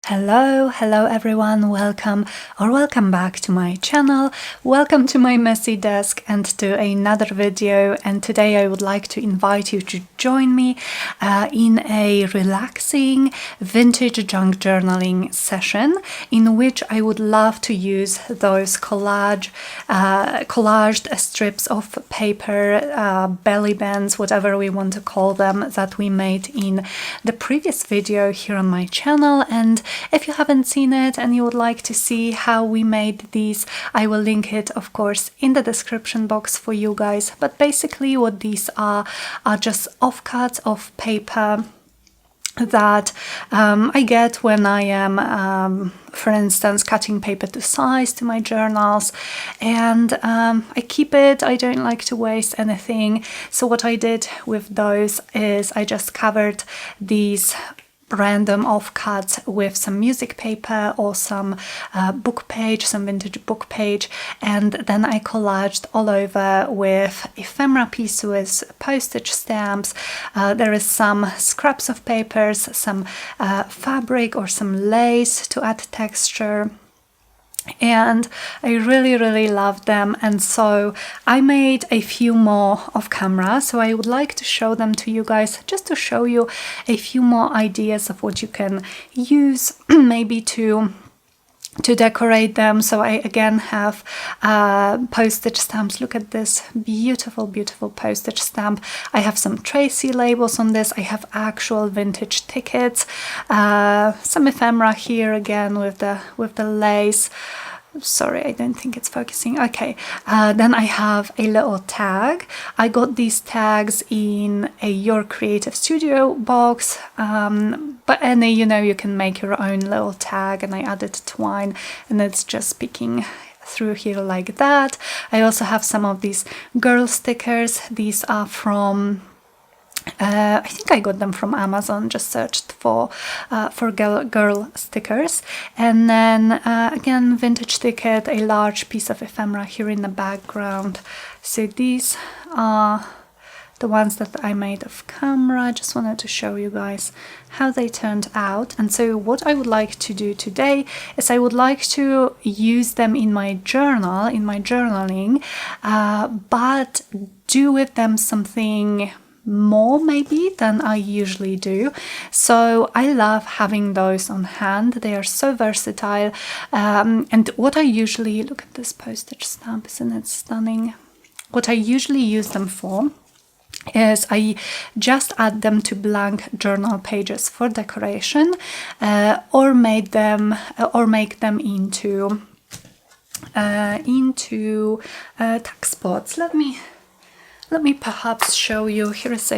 Hello everyone, welcome back to my channel, welcome to my messy desk and to another video. And today I would like to invite you to join me in a relaxing vintage junk journaling session in which I would love to use those collaged strips of paper, belly bands, whatever we want to call them, that we made in the previous video here on my channel. And if you haven't seen it and you would like to see how we made these, I will link it, of course, in the description box for you guys. But basically what these are just offcuts of paper that I get when I am, for instance, cutting paper to size to my journals, and I keep it. I don't like to waste anything. So what I did with those is I just covered these random offcuts with some music paper or some book page, some vintage book page, and then I collaged all over with ephemera pieces, postage stamps. There is some scraps of papers, some fabric or some lace to add texture. And I really love them, and so I made a few more off camera, so I would like to show them to you guys, just to show you a few more ideas of what you can use maybe to decorate them. So I again have postage stamps. Look at this beautiful postage stamp. I have some Tracy labels on this. I have actual vintage tickets, some ephemera here again with the lace. Sorry, I don't think it's focusing. Okay, then I have a little tag. I got these tags in a Your Creative Studio box, but any, you can make your own little tag, and I added twine and it's just peeking through here like that. I also have some of these girl stickers. These are from I think I got them from Amazon, just searched for girl stickers. And then again, vintage ticket, a large piece of ephemera here in the background. So these are the ones that I made off camera. Just wanted to show you guys how they turned out. And so what I would like to do today is I would like to use them in my journal, in my journaling, but do with them something more maybe than I usually do. So I love having those on hand. They are so versatile, and what I usually, look at this postage stamp, isn't it stunning? What I usually use them for is I just add them to blank journal pages for decoration, or make them into tuck spots. Let me perhaps show you. Here is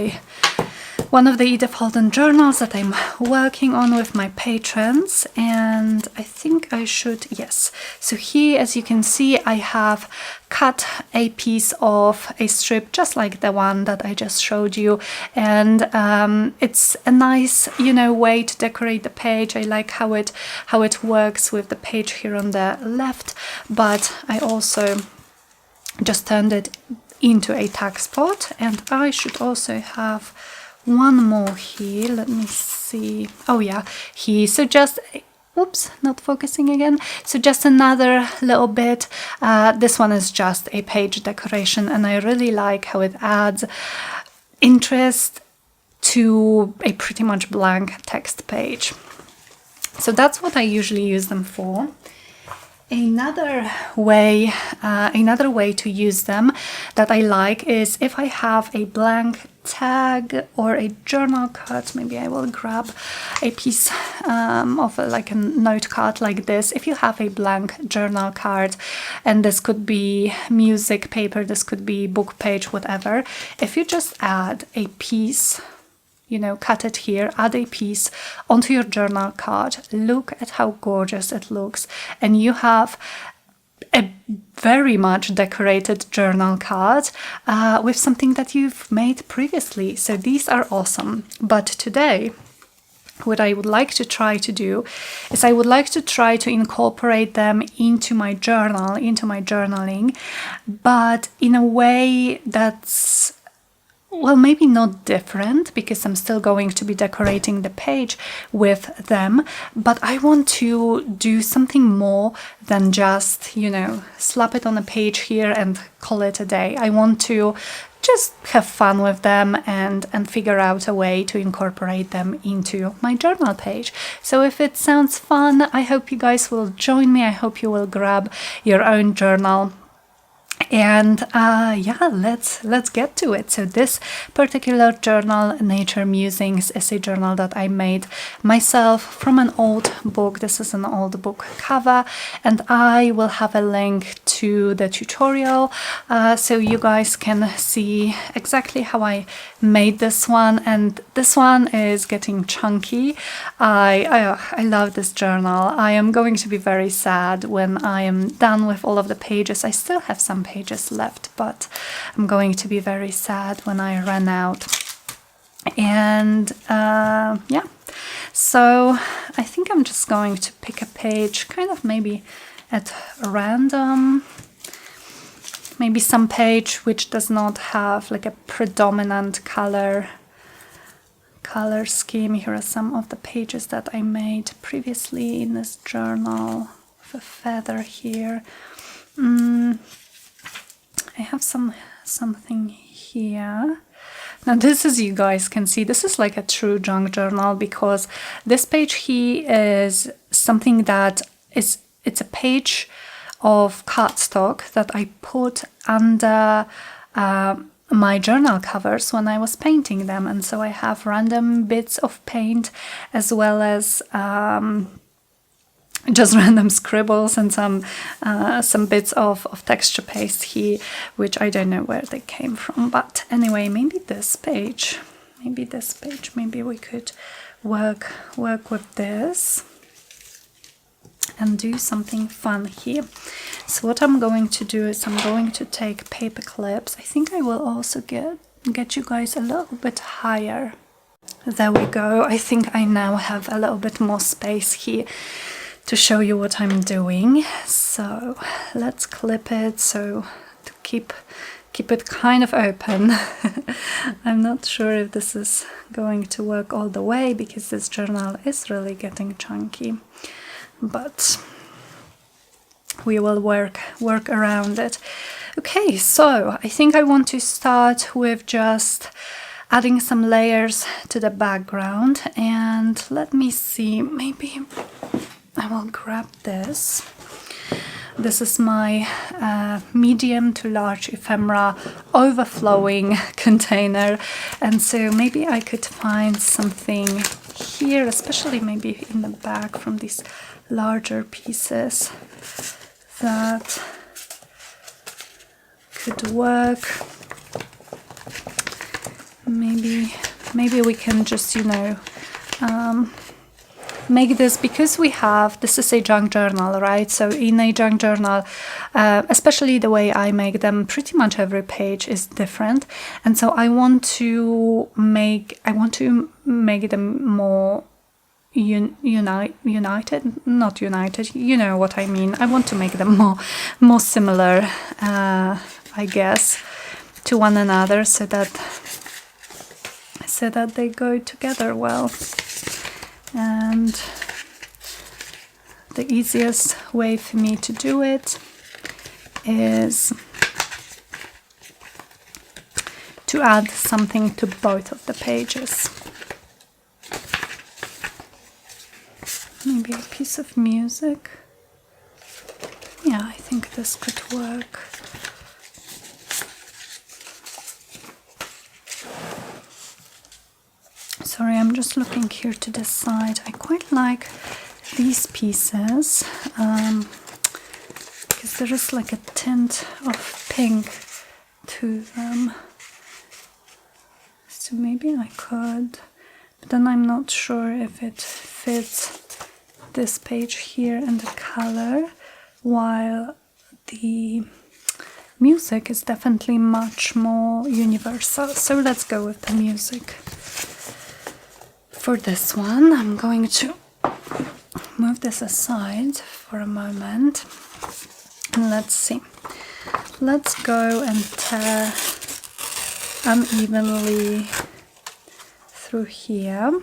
one of the Edith Holden journals that I'm working on with my patrons, and I think I should, yes. So here, as you can see, I have cut a piece of a strip just like the one that I just showed you, and it's a nice, way to decorate the page. I like how it works with the page here on the left, but I also just turned it into a tag spot. And I should also have one more here. Let me see. Oh yeah, here. So just, oops, not focusing again. So just another little bit. This one is just a page decoration, and I really like how it adds interest to a pretty much blank text page. So that's what I usually use them for. Another way to use them that I like is if I have a blank tag or a journal card. Maybe I will grab a piece of like a note card like this. If you have a blank journal card, and this could be music paper, this could be book page, whatever, if you just add a piece, cut it here, add a piece onto your journal card, look at how gorgeous it looks, and you have a very much decorated journal card with something that you've made previously. So these are awesome. But today, what I would like to try to do is I would like to try to incorporate them into my journal, into my journaling, but in a way that's well, maybe not different, because I'm still going to be decorating the page with them, but I want to do something more than just, you know, slap it on a page here and call it a day. I want to just have fun with them and figure out a way to incorporate them into my journal page. So if it sounds fun, I hope you guys will join me. I hope you will grab your own journal. And yeah, let's get to it. So this particular journal, Nature Musings, is a journal that I made myself from an old book. This is an old book cover, and I will have a link to the tutorial so you guys can see exactly how I made this one. And this one is getting chunky. I love this journal. I am going to be very sad when I am done with all of the pages. I still have some pages left, but I'm going to be very sad when I run out. And yeah, so I think I'm just going to pick a page kind of maybe at random, maybe some page which does not have like a predominant color scheme. Here are some of the pages that I made previously in this journal with a feather here. I have something here. Now this is, you guys can see, this is like a true junk journal, because this page here is something that is, it's a page of cardstock that I put under my journal covers when I was painting them. And so I have random bits of paint as well as just random scribbles and some bits of texture paste here, which I don't know where they came from. But anyway, maybe this page, maybe we could work with this and do something fun here. So what I'm going to do is I'm going to take paper clips. I think I will also get you guys a little bit higher. There we go. I think I now have a little bit more space here to show you what I'm doing. So let's clip it so to keep it kind of open. I'm not sure if this is going to work all the way, because this journal is really getting chunky, but we will work around it. Okay, so I think I want to start with just adding some layers to the background, and let me see, maybe I will grab this. This is my medium to large ephemera overflowing container, and so maybe I could find something here, especially maybe in the back from these larger pieces, that could work. Maybe we can just, you know, make this, because this is a junk journal, right? So in a junk journal, especially the way I make them, pretty much every page is different, and so I want to make them more united, not united, you know what I mean. I want to make them more similar, I guess, to one another, so that they go together well. And the easiest way for me to do it is to add something to both of the pages. Maybe a piece of music. Yeah, I think this could work. Sorry, I'm just looking here to the side. I quite like these pieces because there is like a tint of pink to them. So maybe I could, but then I'm not sure if it fits this page here and the color, while the music is definitely much more universal. So let's go with the music. For this one, I'm going to move this aside for a moment, and let's see. Let's go and tear unevenly through here.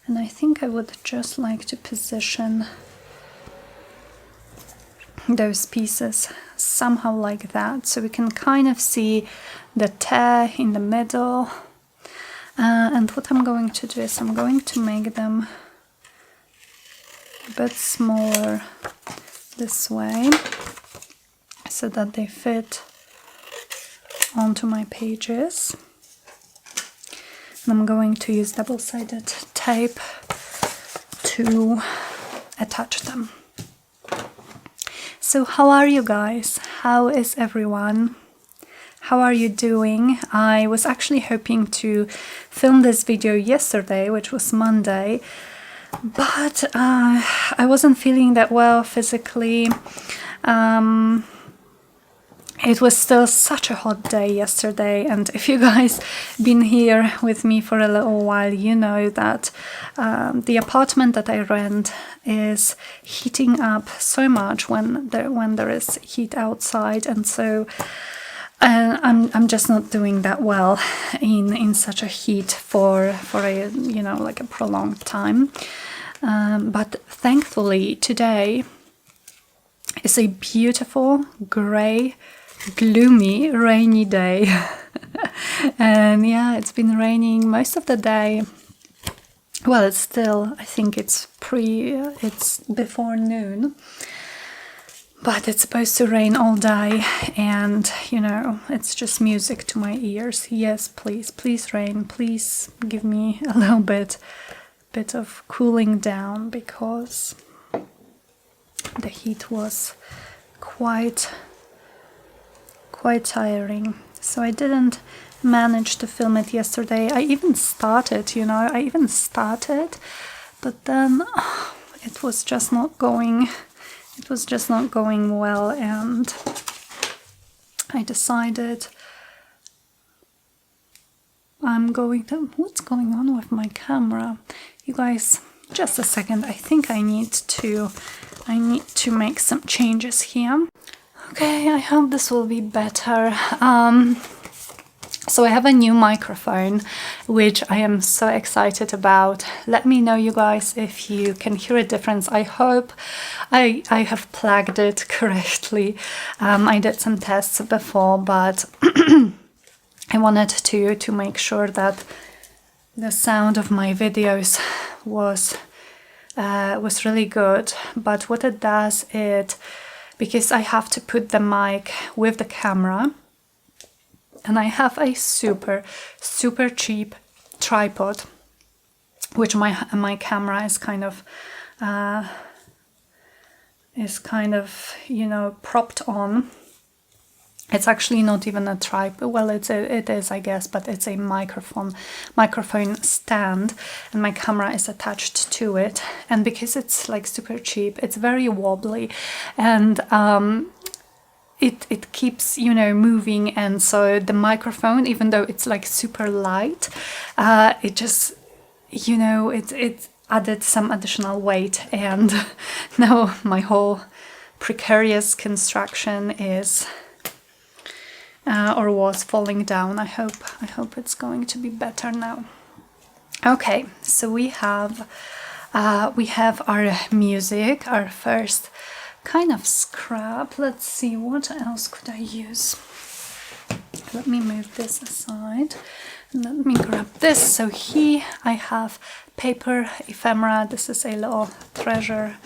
And I think I would just like to position those pieces somehow like that, so we can kind of see the tear in the middle. And what I'm going to do is I'm going to make them a bit smaller this way so that they fit onto my pages. And I'm going to use double-sided tape to attach them. So how are you guys? How is everyone? How are you doing? I was actually hoping to film this video yesterday, which was Monday, but I wasn't feeling that well physically. It was still such a hot day yesterday, and if you guys been here with me for a little while, you know that the apartment that I rent is heating up so much when there is heat outside, and so I'm just not doing that well in such a heat for a, you know, like a prolonged time. But thankfully today is a beautiful grey, gloomy, rainy day. And yeah, it's been raining most of the day. Well, it's still, I think it's before noon, but it's supposed to rain all day, and you know, it's just music to my ears. Yes, please rain, please give me a little bit of cooling down, because the heat was quite tiring. So I didn't manage to film it yesterday. I even started, but then it was just not going well, and I decided what's going on with my camera? You guys, just a second. I think I need to make some changes here. Okay, I hope this will be better. So I have a new microphone, which I am so excited about. Let me know, you guys, if you can hear a difference. I hope I have plugged it correctly. I did some tests before, but I wanted to make sure that the sound of my videos was really good. But what it does, because I have to put the mic with the camera, and I have a super cheap tripod, which my camera is kind of you know, propped on. It's actually not even a tripod. Well, it is, I guess, but it's a microphone stand, and my camera is attached to it. And because it's like super cheap, it's very wobbly, and it keeps, you know, moving. And so the microphone, even though it's like super light, it just, you know, it added some additional weight, and now my whole precarious construction is or was falling down. I hope it's going to be better now. Okay, so we have our music, our first kind of scrap. Let's see, what else could I use? Let me move this aside. Let me grab this. So here I have paper ephemera. This is a little treasure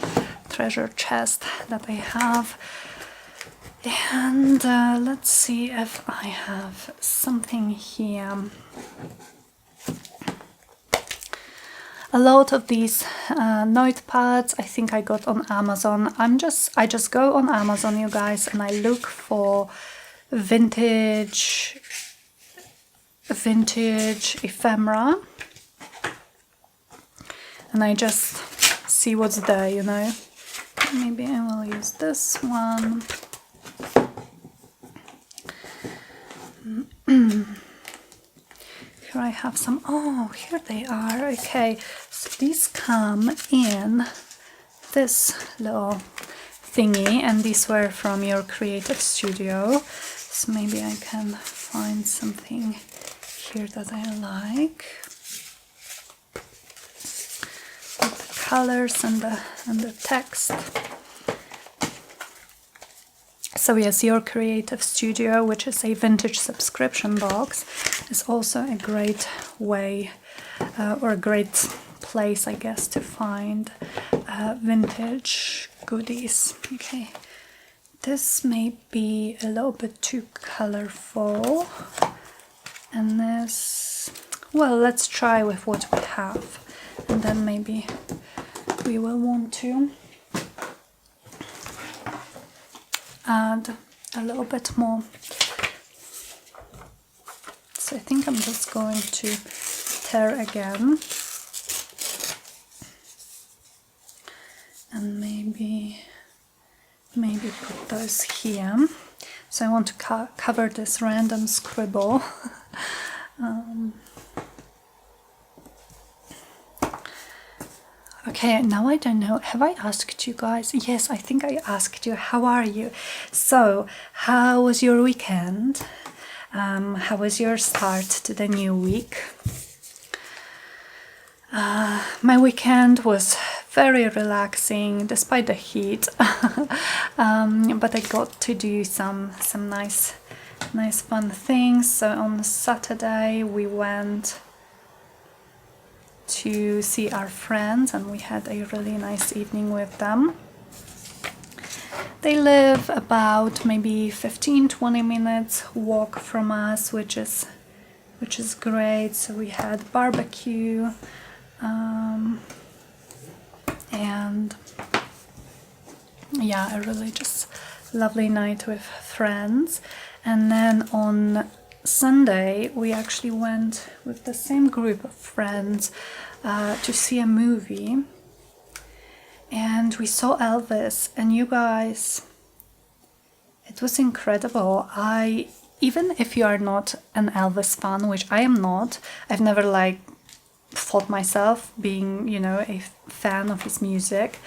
chest that I have. And let's see if I have something here. A lot of these notepads I think I got on Amazon. I just go on Amazon, you guys, and I look for vintage ephemera, and I just see what's there, you know. Maybe I will use this one. Here I have some. Oh, here they are. Okay, so these come in this little thingy, and these were from your creative studio. So maybe I can find something here that I like. With the colors and the text. So yes, Your Creative Studio, which is a vintage subscription box, is also a great way or a great place, I guess, to find vintage goodies. Okay, this may be a little bit too colorful, and this, well, let's try with what we have, and then maybe we will want to add a little bit more. So I think I'm just going to tear again, and maybe put those here. So I want to cover this random scribble. Okay, now I don't know, have I asked you guys? Yes, I think I asked you, how are you? So, how was your weekend? How was your start to the new week? My weekend was very relaxing despite the heat, but I got to do some nice fun things. So on Saturday we went to see our friends and we had a really nice evening with them. They live about maybe 15-20 minutes walk from us, which is great. So we had barbecue and yeah, a really just lovely night with friends. And then on Sunday we actually went with the same group of friends to see a movie, and we saw Elvis, and you guys, it was incredible. Even if you are not an Elvis fan, which I am not, I've never thought myself being, you know, a fan of his music,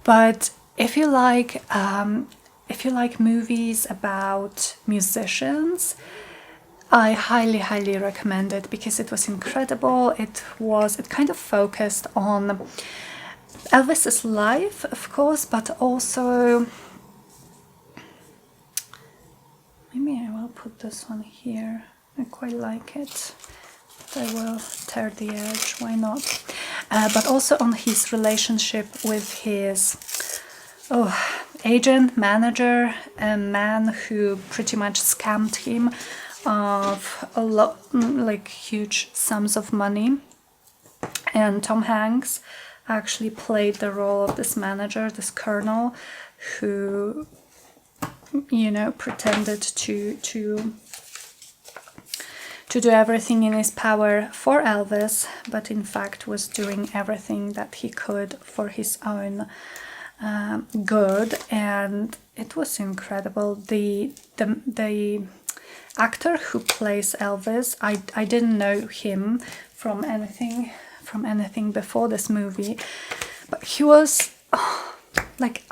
but if you like movies about musicians, I highly recommend it because it was incredible. It kind of focused on Elvis's life, of course, but also, maybe I will put this one here. I quite like it. But I will tear the edge, why not? But also on his relationship with his agent, manager, a man who pretty much scammed him of a lot, huge sums of money. And Tom Hanks actually played the role of this manager, this colonel, who, you know, pretended to do everything in his power for Elvis, but in fact was doing everything that he could for his own good. And it was incredible. The actor who plays Elvis, I didn't know him from anything before this movie, but he was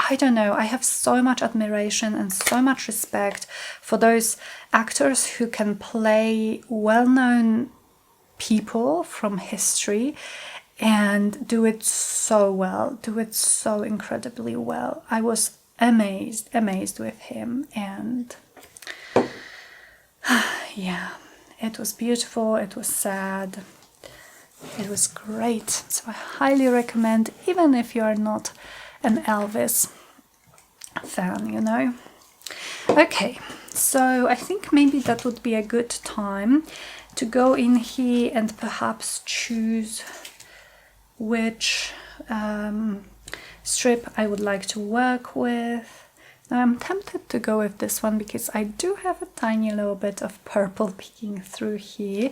I don't know, I have so much admiration and so much respect for those actors who can play well-known people from history and do it so well, do it so incredibly well. I was amazed with him, and yeah, it was beautiful, it was sad, it was great. So I highly recommend, even if you are not an Elvis fan, you know. Okay, so I think maybe that would be a good time to go in here and perhaps choose which strip I would like to work with. Now I'm tempted to go with this one because I do have a tiny little bit of purple peeking through here.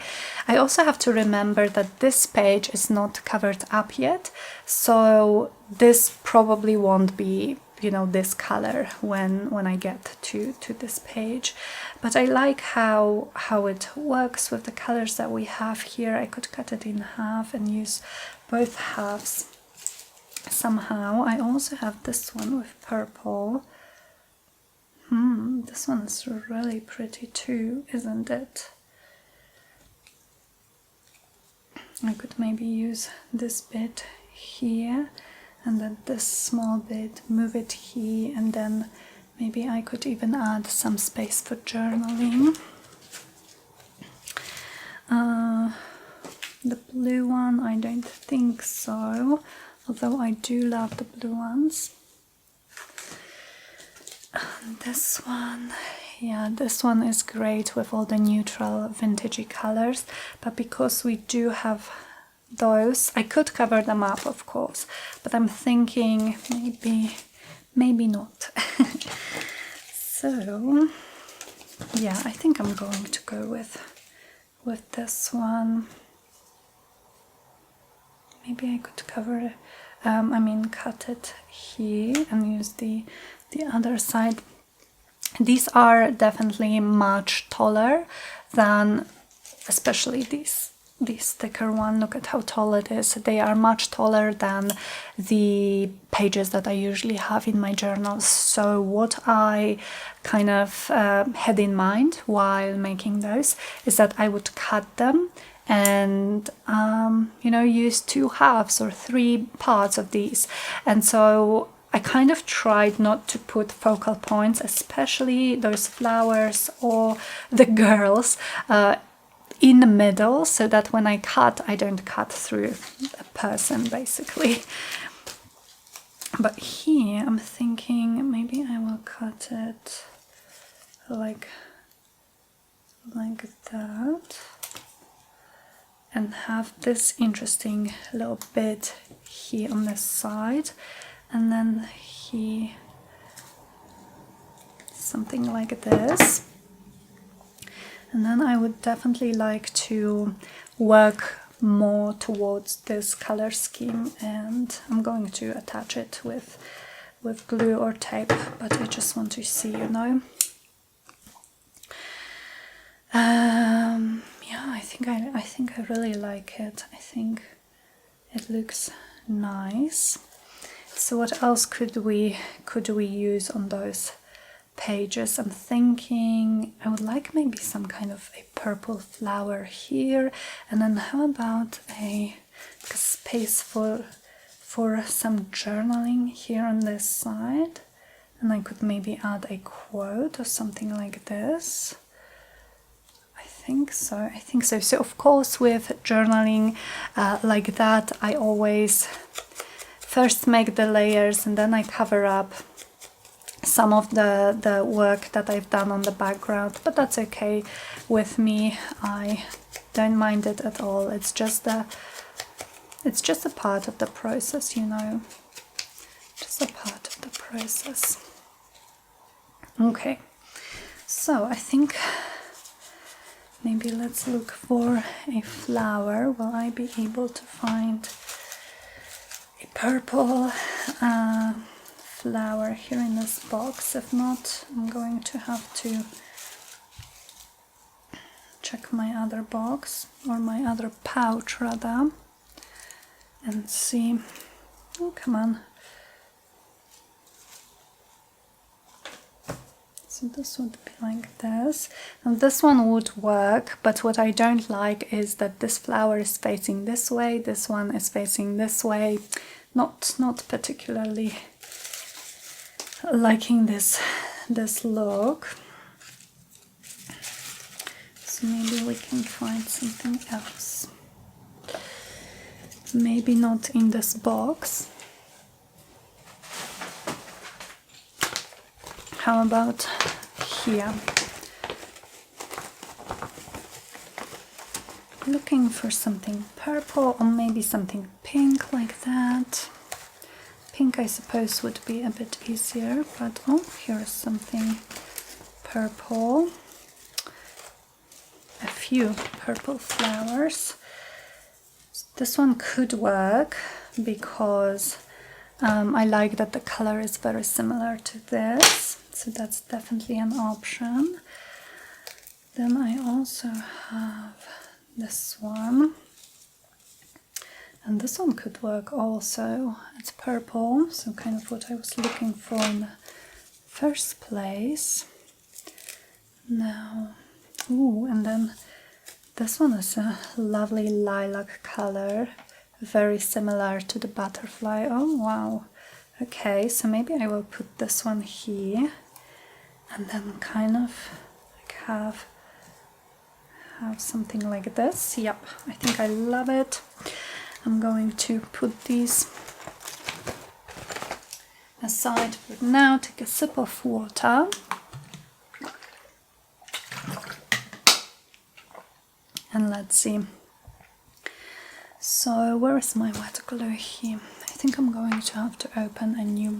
I also have to remember that this page is not covered up yet, so this probably won't be, you know, this color when I get to this page. But I like how it works with the colors that we have here. I could cut it in half and use both halves somehow. I also have this one with purple. This one is really pretty too, isn't it? I could maybe use this bit here and then this small bit, move it here, and then maybe I could even add some space for journaling. The blue one, I don't think so, although I do love the blue ones. And this one, yeah, this one is great with all the neutral vintagey colors, but because we do have those, I could cover them up, of course, but I'm thinking maybe not. So yeah, I think I'm going to go with this one. Maybe I could cover, cut it here and use the other side. These are definitely much taller than, especially this thicker one. Look at how tall it is. They are much taller than the pages that I usually have in my journals. So what I kind of had in mind while making those is that I would cut them and use 2 halves or 3 parts of these. And so I kind of tried not to put focal points, especially those flowers or the girls, in the middle, so that when I cut, I don't cut through a person, basically. But here I'm thinking maybe I will cut it like that, and have this interesting little bit here on this side, and then here something like this. And then I would definitely like to work more towards this color scheme, and I'm going to attach it with glue or tape, but I just want to see, yeah, I think I really like it. I think it looks nice. So what else could we use on those pages? I'm thinking I would like maybe some kind of a purple flower here, and then how about a space for some journaling here on this side, and I could maybe add a quote or something like this. I think so. So of course with journaling like that, I always first make the layers and then I cover up some of the work that I've done on the background, but that's okay with me. I don't mind it at all. It's just a part of the process, just a part of the process. Okay, so I think maybe let's look for a flower. Will I be able to find a purple flower here in this box? If not, I'm going to have to check my other box, or my other pouch rather, and see. Oh, come on. So this would be like this, and this one would work, but what I don't like is that this flower is facing this way, this one is facing this way. Not particularly liking this look. So maybe we can find something else. Maybe not in this box. How about here? Looking for something purple, or maybe something pink like that. Pink, I suppose, would be a bit easier, but oh, here's something purple. A few purple flowers. This one could work because I like that the color is very similar to this, so that's definitely an option. Then I also have this one, and this one could work also. It's purple, so kind of what I was looking for in the first place. Now, ooh, and then this one is a lovely lilac color, very similar to the butterfly. Oh wow. Okay, so maybe I will put this one here and then kind of like have something like this. Yep, I think I love it. I'm going to put these aside for now. Take a sip of water. And let's see. So where is my watercolor here? I think I'm going to have to open a new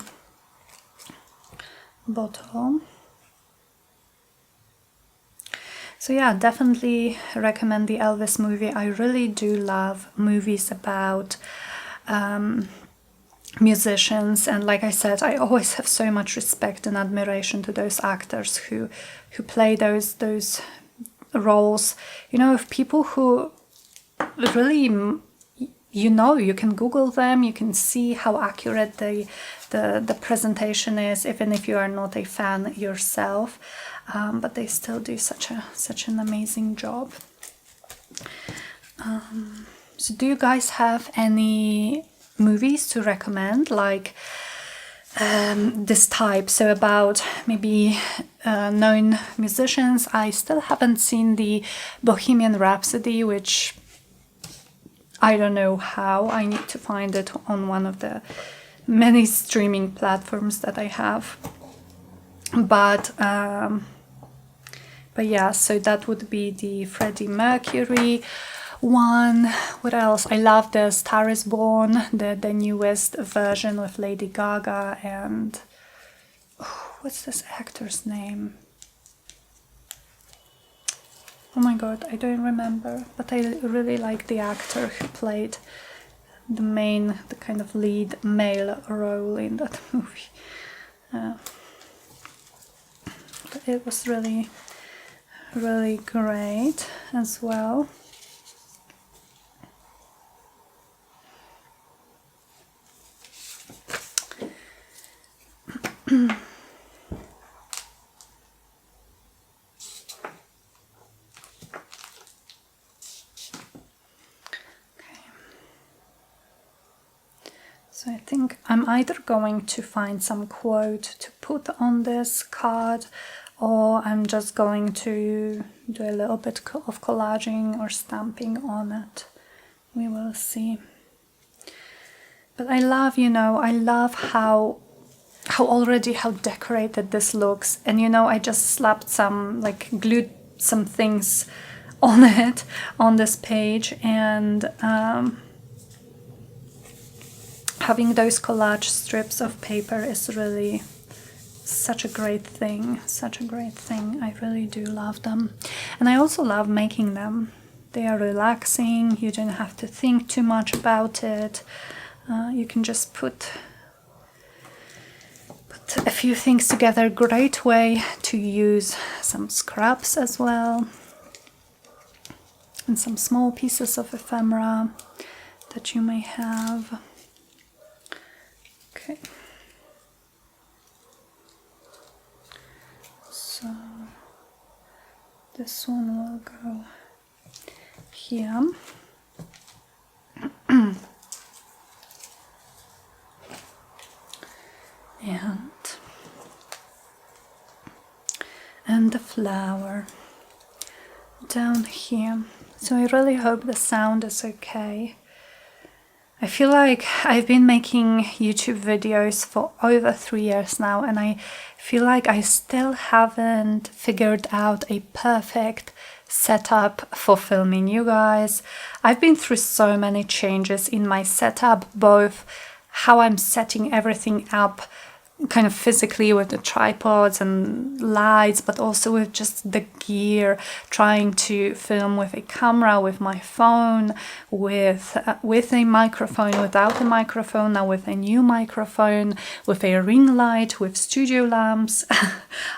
bottle. So yeah, definitely recommend the Elvis movie. I really do love movies about musicians, and like I said, I always have so much respect and admiration to those actors who play those roles, you know, of people who really, you know, you can Google them, you can see how accurate the presentation is, even if you are not a fan yourself, but they still do such an amazing job. So do you guys have any movies to recommend, like this type, so about maybe known musicians? I still haven't seen the Bohemian Rhapsody, which I don't know how. I need to find it on one of the many streaming platforms that I have, but yeah, so that would be the Freddie Mercury one. What else? I love the Star is Born, the newest version with Lady Gaga and what's this actor's name? Oh my god, I don't remember, but I really like the actor who played the kind of lead male role in that movie. But it was really great as well. So I think I'm either going to find some quote to put on this card, or I'm just going to do a little bit of collaging or stamping on it. We will see. But I love, you know, I love how decorated this looks. And you know, I just slapped some, like glued some things on it, on this page, and having those collage strips of paper is really such a great thing, I really do love them. And I also love making them. They are relaxing, you don't have to think too much about it. You can just put a few things together. Great way to use some scraps as well, and some small pieces of ephemera that you may have. Okay, so this one will go here. And the flower down here. So I really hope the sound is okay. I feel like I've been making YouTube videos for over 3 years now, and I feel like I still haven't figured out a perfect setup for filming you guys. I've been through so many changes in my setup, both how I'm setting everything up kind of physically with the tripods and lights, but also with just the gear, trying to film with a camera, with my phone, with a microphone, without a microphone, now with a new microphone, with a ring light, with studio lamps.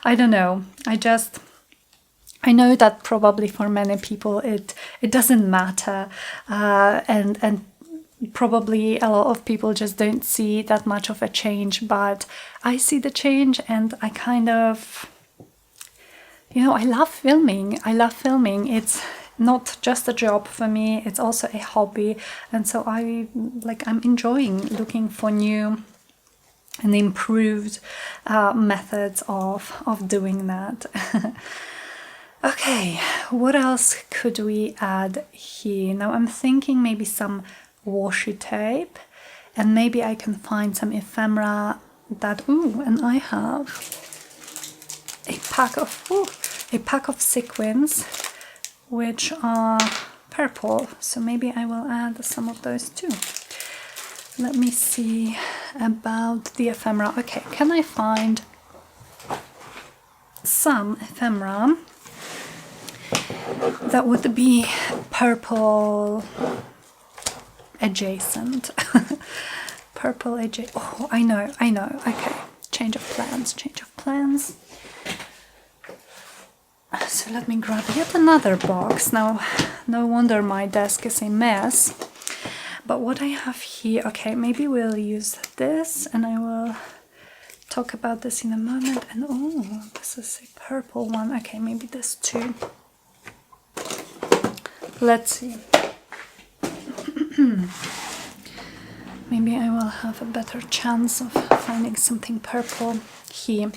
I don't know, I know that probably for many people it doesn't matter, and probably a lot of people just don't see that much of a change, but I see the change, and I kind of, you know, I love filming. It's not just a job for me, it's also a hobby, and so I'm enjoying looking for new and improved methods of doing that. Okay, what else could we add here? Now I'm thinking maybe some washi tape, and maybe I can find some ephemera that, and I have a pack of sequins which are purple, so maybe I will add some of those too. Let me see about the ephemera. Okay, can I find some ephemera that would be purple adjacent? Purple adjacent. Oh, I know. Okay, change of plans. So let me grab yet another box. Now, no wonder my desk is a mess. But what I have here, okay, maybe we'll use this, and I will talk about this in a moment. And oh, this is a purple one. Okay, maybe this too. Let's see. Maybe I will have a better chance of finding something purple here.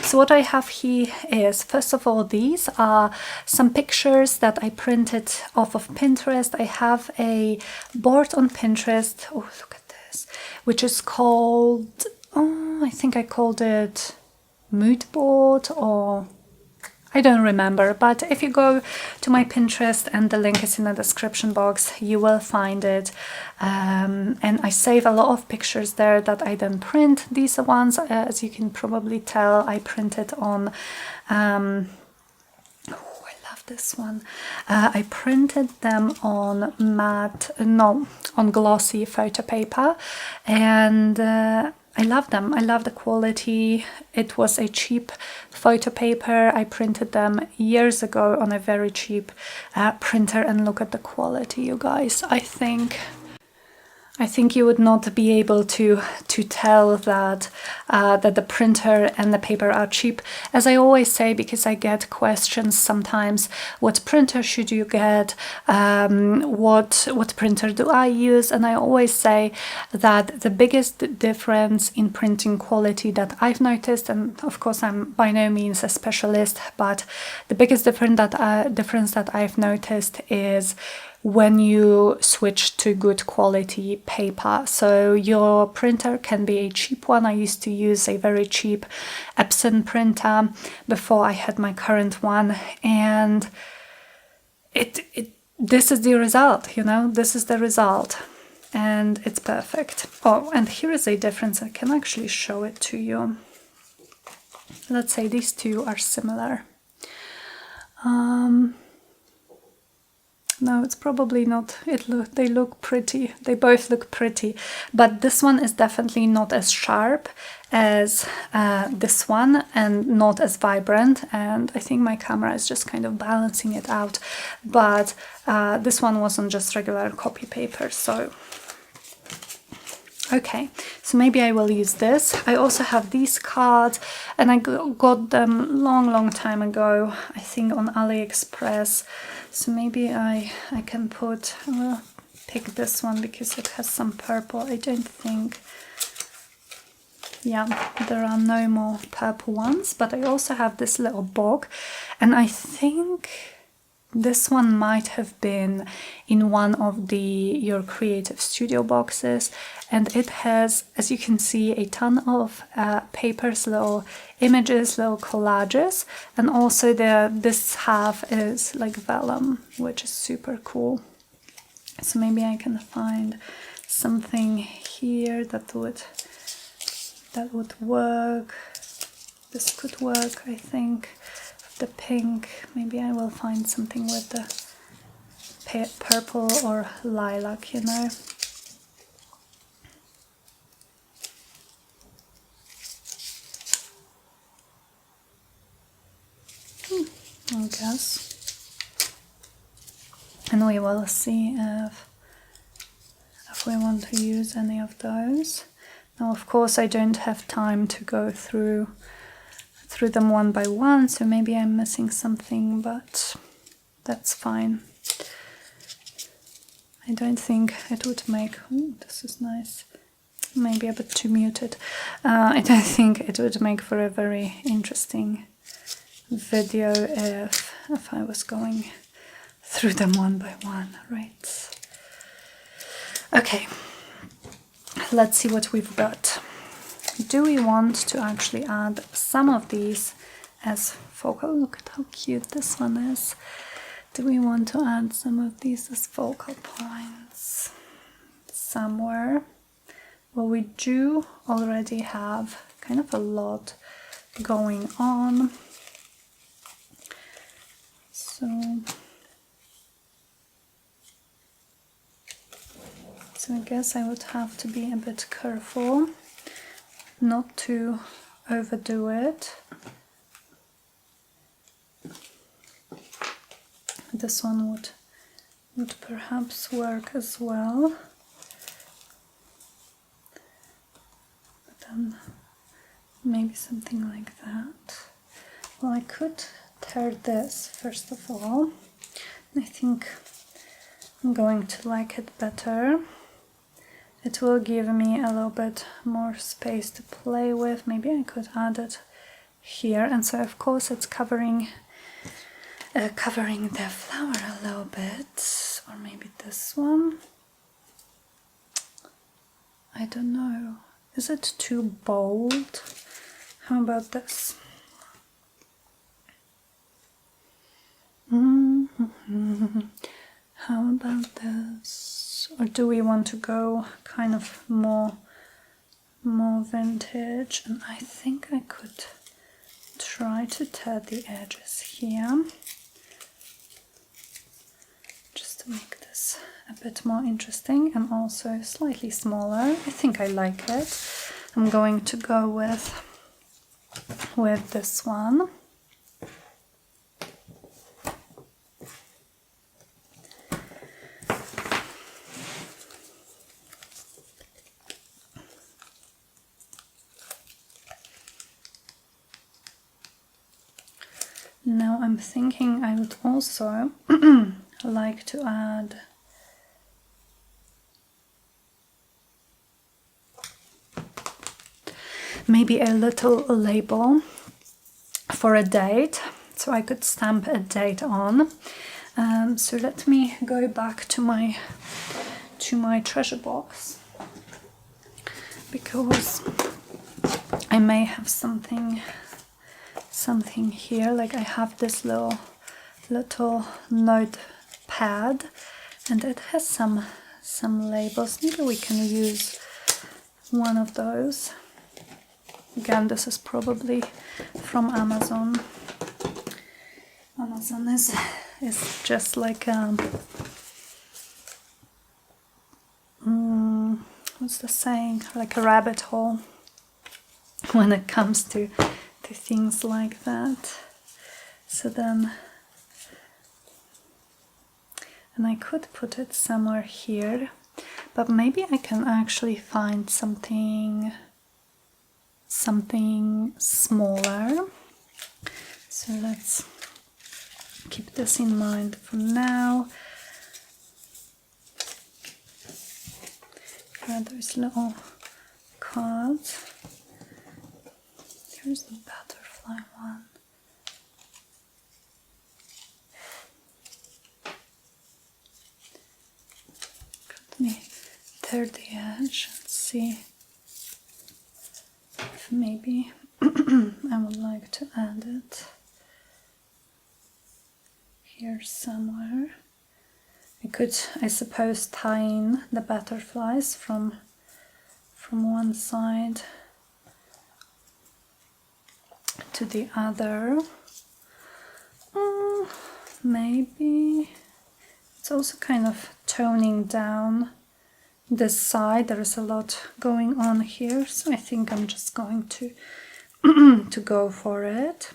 So what I have here is, first of all, these are some pictures that I printed off of Pinterest. I have a board on Pinterest, oh look at this, which is called, I think I called it mood board, or I don't remember, but if you go to my Pinterest, and the link is in the description box, you will find it. And I save a lot of pictures there that I then print. These are ones, as you can probably tell, I printed on, I love this one. I printed them on on glossy photo paper, and I love them. I love the quality. It was a cheap photo paper. I printed them years ago on a very cheap printer, and look at the quality, you guys. I think you would not be able to tell that that the printer and the paper are cheap. As I always say, because I get questions sometimes, what printer should you get? What printer do I use? And I always say that the biggest difference in printing quality that I've noticed, and of course I'm by no means a specialist, but the biggest difference that I've noticed is when you switch to good quality paper. So your printer can be a cheap one. I used to use a very cheap Epson printer before I had my current one, and this is the result, you know, this is the result, and it's perfect. Oh, and here is a difference. I can actually show it to you. Let's say these two are similar. No, it's probably not. They look pretty. They both look pretty, but this one is definitely not as sharp as this one, and not as vibrant. And I think my camera is just kind of balancing it out. But this one wasn't just regular copy paper, so. Okay, so maybe I will use this. I also have these cards, and I got them long time ago, I think on AliExpress. So maybe I can put, well, pick this one because it has some purple. I don't think, yeah, there are no more purple ones, but I also have this little book, and I think this one might have been in one of your Creative Studio boxes, and it has, as you can see, a ton of papers, little images, little collages, and also this half is like vellum, which is super cool. So maybe I can find something here that would work. This could work, I think. The pink, maybe I will find something with the purple or lilac, you know. I guess. And we will see if if we want to use any of those. Now, of course, I don't have time to go through them one by one, so maybe I'm missing something, but that's fine. I don't think it would make... Ooh, this is nice. Maybe a bit too muted. I don't think it would make for a very interesting video if I was going through them one by one, right? Okay, let's see what we've got. Do we want to actually add some of these as focal? Look at how cute this one is. Do we want to add some of these as focal points somewhere? Well, we do already have kind of a lot going on. So I guess I would have to be a bit careful not to overdo it. This one would perhaps work as well. But then maybe something like that. Well, I could tear this first of all. I think I'm going to like it better. It will give me a little bit more space to play with. Maybe I could add it here. And so of course it's covering the flower a little bit. Or maybe this one. I don't know. Is it too bold? How about this? How about this? Or do we want to go kind of more vintage? And I think I could try to tear the edges here, just to make this a bit more interesting and also slightly smaller. I think I like it. I'm going to go with this one. Now I'm thinking I would also like to add maybe a little label for a date, so I could stamp a date on. So let me go back to my treasure box, because I may have something here. Like I have this little notepad and it has some labels. Maybe we can use one of those. Again, this is probably from Amazon. Amazon is just like what's the saying? Like a rabbit hole when it comes to things like that. So then, and I could put it somewhere here, but maybe I can actually find something smaller. So let's keep this in mind for now. Here are those little cards. Here's the butterfly one. Let me tear the edge and see if maybe I would like to add it here somewhere. I could, I suppose, tie in the butterflies from one side to the other. Maybe it's also kind of toning down this side. There is a lot going on here, so I think I'm just going to to go for it.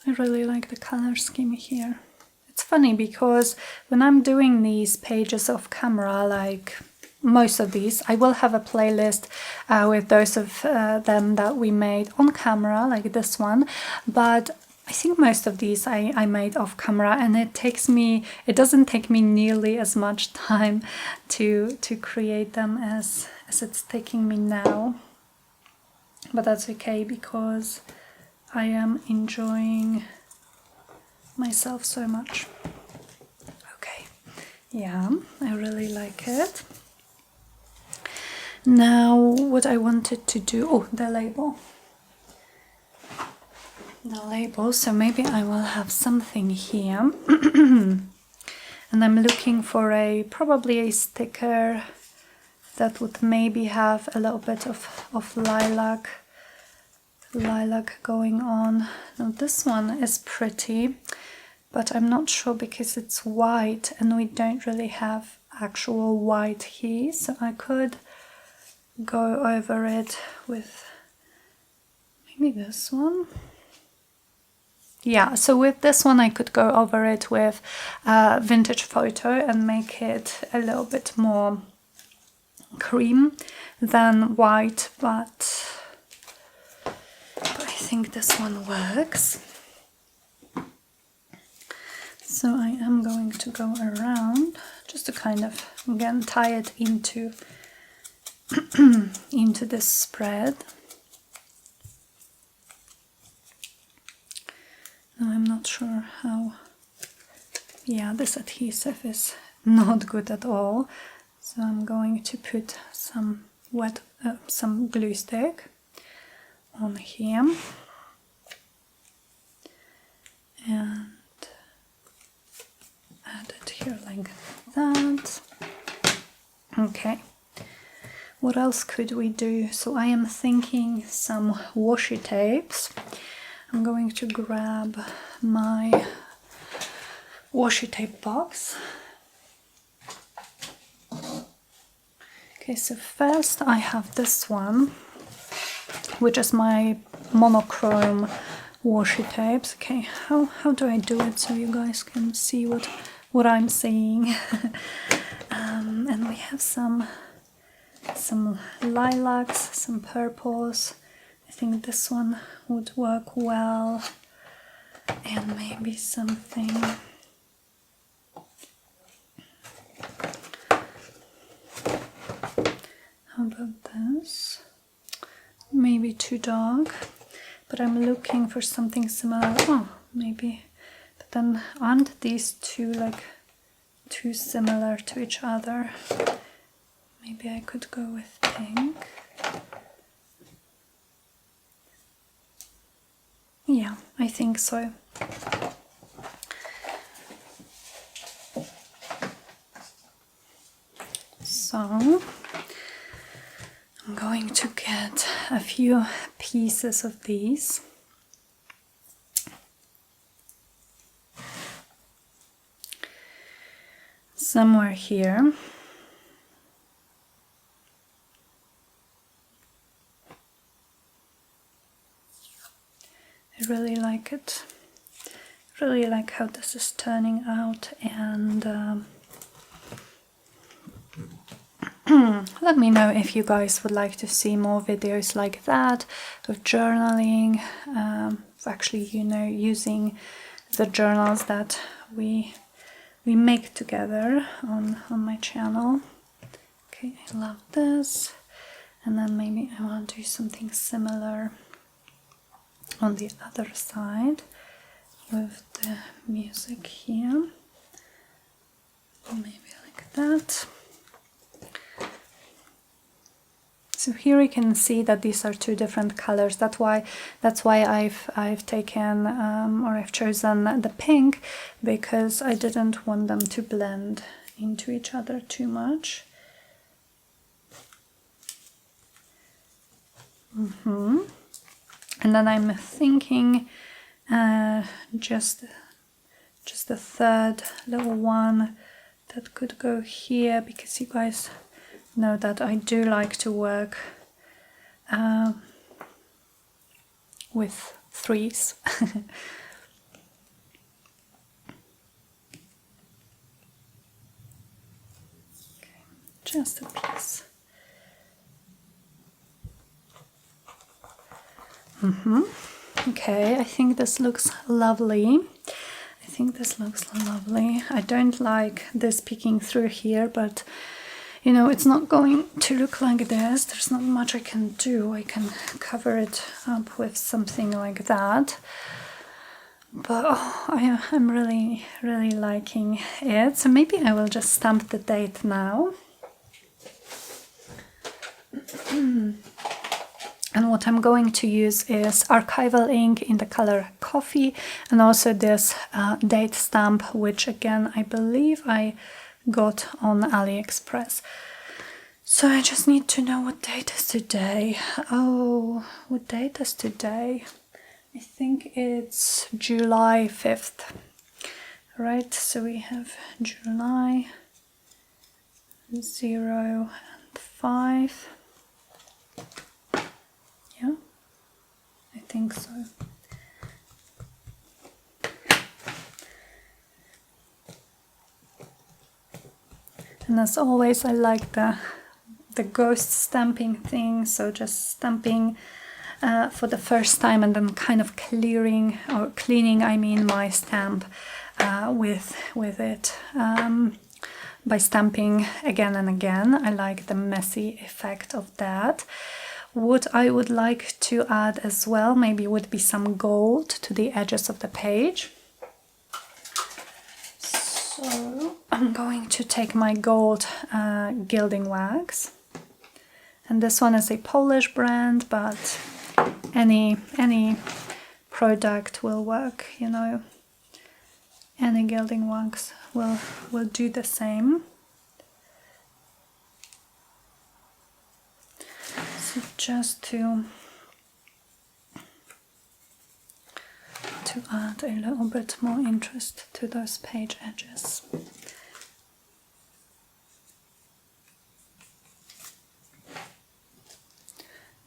I really like the color scheme here. It's funny because when I'm doing these pages off camera, like most of these, I will have a playlist with those of them that we made on camera, like this one, but I think most of these I made off camera, and it doesn't take me nearly as much time to create them as it's taking me now. But that's okay because I am enjoying myself so much. Okay, yeah, I really like it. Now what I wanted to do, oh, the label. The label, so maybe I will have something here. And I'm looking for probably a sticker that would maybe have a little bit of lilac going on. Now this one is pretty, but I'm not sure because it's white and we don't really have actual white here, so I could go over it with maybe this one. Yeah, so with this one I could go over it with vintage photo and make it a little bit more cream than white, but I think this one works. So I am going to go around just to kind of again tie it into into this spread. Now I'm not sure how, yeah, this adhesive is not good at all, so I'm going to put some some glue stick on here and add it here like that. Okay, what else could we do? So I am thinking some washi tapes. I'm going to grab my washi tape box. Okay, so first I have this one, which is my monochrome washi tapes. Okay, how do I do it so you guys can see what I'm seeing? And we have some lilacs, some purples. I think this one would work well, and maybe something. How about this? Maybe too dark, but I'm looking for something similar. Oh, maybe, but then aren't these two like too similar to each other? Maybe I could go with pink. Yeah, I think so. So I'm going to get a few pieces of these. Somewhere here. I really like it. Really like how this is turning out, and let me know if you guys would like to see more videos like that of journaling, actually, you know, using the journals that we make together on my channel. Okay, I love this, and then maybe I want to do something similar on the other side with the music here, maybe like that. So here you can see that these are two different colors. That's why I've taken or I've chosen the pink, because I didn't want them to blend into each other too much. And then I'm thinking just the third little one that could go here, because you guys know that I do like to work with threes. just a piece. Okay, I think this looks lovely. I think this looks lovely. I don't like this peeking through here, but you know, it's not going to look like this. There's not much I can do. I can cover it up with something like that. But oh, I'm really, really liking it. So maybe I will just stamp the date now. And what I'm going to use is archival ink in the color coffee, and also this date stamp, which again I believe I got on AliExpress. So I just need to know what date is today. Oh, what date is today? I think it's July 5th. Right, so we have July 0 and 5. Yeah, I think so. And as always, I like the ghost stamping thing, so just stamping for the first time and then kind of cleaning I mean my stamp with it by stamping again and again. I like the messy effect of that. What I would like to add as well maybe would be some gold to the edges of the page. So I'm going to take my gold gilding wax, and this one is a Polish brand, but any product will work, you know. Any gilding wax will do the same. So just to add a little bit more interest to those page edges.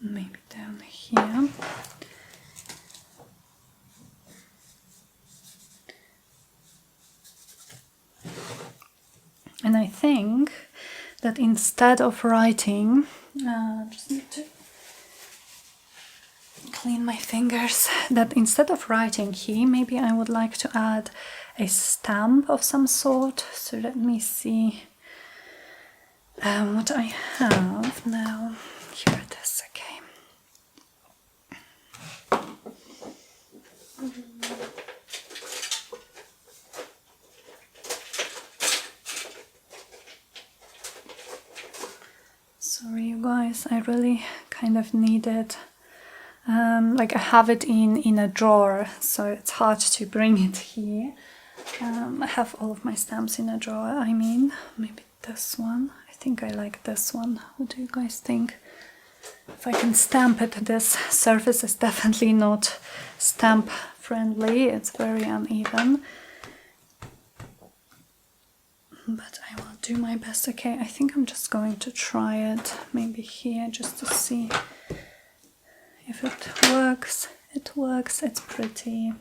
Maybe down here. And I think that instead of writing, just need to clean my fingers, that instead of writing here, maybe I would like to add a stamp of some sort. So let me see what I have now. Here it is, okay. Sorry you guys, I really kind of need it. Like I have it in a drawer, so it's hard to bring it here. I have all of my stamps in a drawer, I mean. Maybe this one. I think I like this one. What do you guys think? If I can stamp it, this surface is definitely not stamp friendly. It's very uneven. But I will do my best. Okay, I think I'm just going to try it maybe here just to see if it works. It works, it's pretty.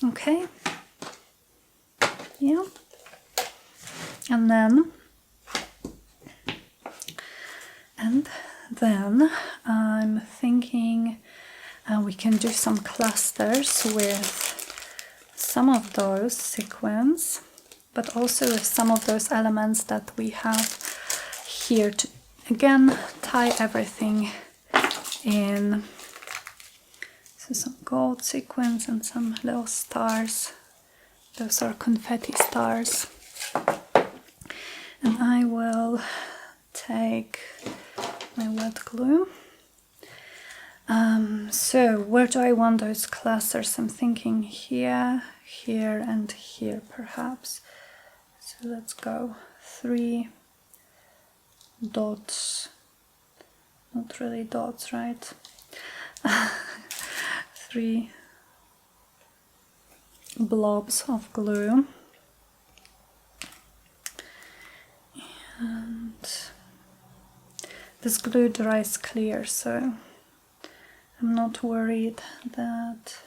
Okay. Yeah. And then I'm thinking we can do some clusters with some of those sequins, but also with some of those elements that we have here to again tie everything in. So some gold sequins and some little stars. Those are confetti stars. And I will take my wet glue. So where do I want those clusters? I'm thinking here, here and here perhaps. So let's go 3 dots, not really dots, right? 3 blobs of glue. And this glue dries clear, so I'm not worried that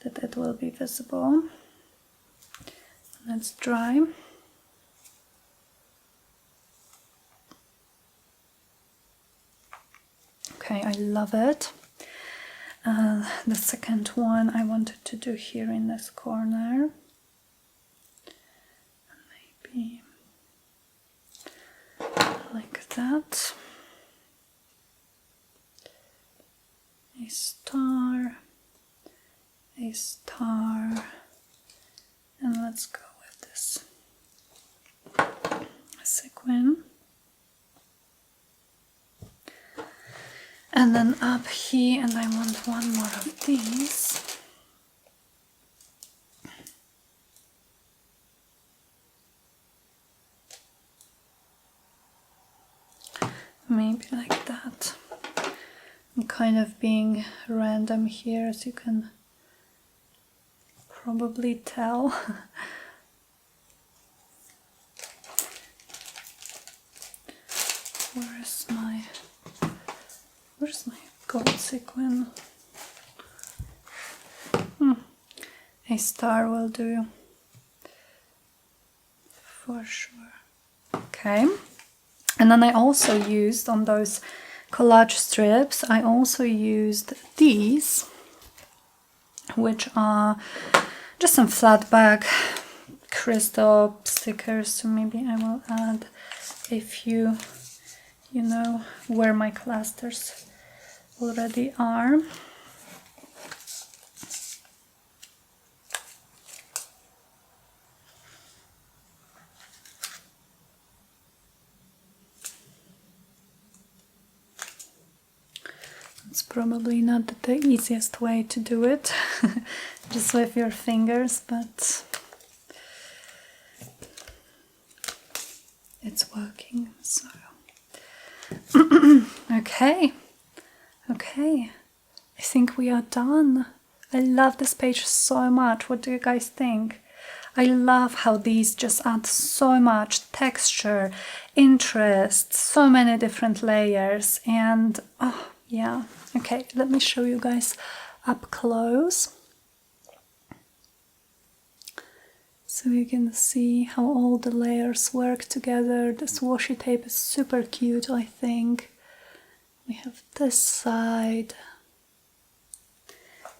that it will be visible. Let's dry. Okay, I love it. The second one I wanted to do here in this corner. Maybe like that. A star, and let's go with this sequin. And then up here, and I want one more of these. Maybe like that. I'm kind of being random here, as you can probably tell. Where's my gold sequin? A star will do for sure. Okay, and then I also used on those collage strips, I also used these, which are just some flat back crystal stickers. So maybe I will add a few, you know, where my clusters already are. It's probably not the easiest way to do it, just with your fingers, but it's working, so. Okay, I think we are done. I love this page so much. What do you guys think? I love how these just add so much texture, interest, so many different layers, and oh yeah. Okay, let me show you guys up close so you can see how all the layers work together. This washi tape is super cute, I think. We have this side.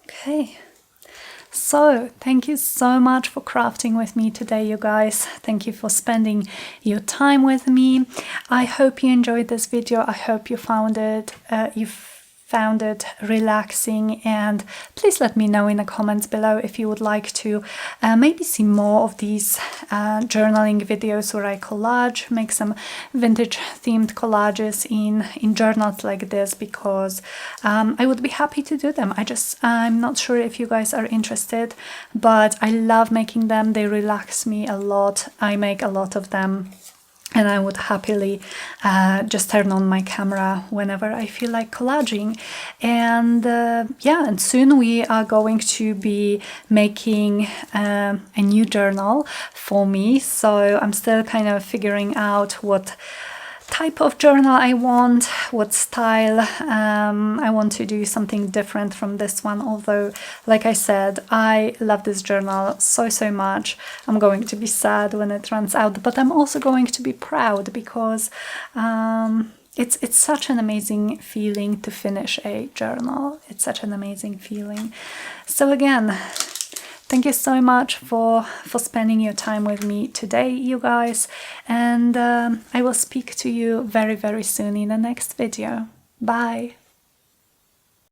Okay, so thank you so much for crafting with me today, you guys. Thank you for spending your time with me. I hope you enjoyed this video. I hope you found it relaxing, and please let me know in the comments below if you would like to maybe see more of these journaling videos where I collage, make some vintage themed collages in journals like this, because I would be happy to do them. I'm not sure if you guys are interested, but I love making them. They relax me a lot. I make a lot of them, and I would happily just turn on my camera whenever I feel like collaging. And yeah, and soon we are going to be making a new journal for me. So I'm still kind of figuring out what type of journal I want, what style. I want to do something different from this one, although like I said, I love this journal so much. I'm going to be sad when it runs out, but I'm also going to be proud, because it's such an amazing feeling to finish a journal. It's such an amazing feeling. So again, thank you so much for spending your time with me today, you guys, and I will speak to you very soon in the next video. Bye!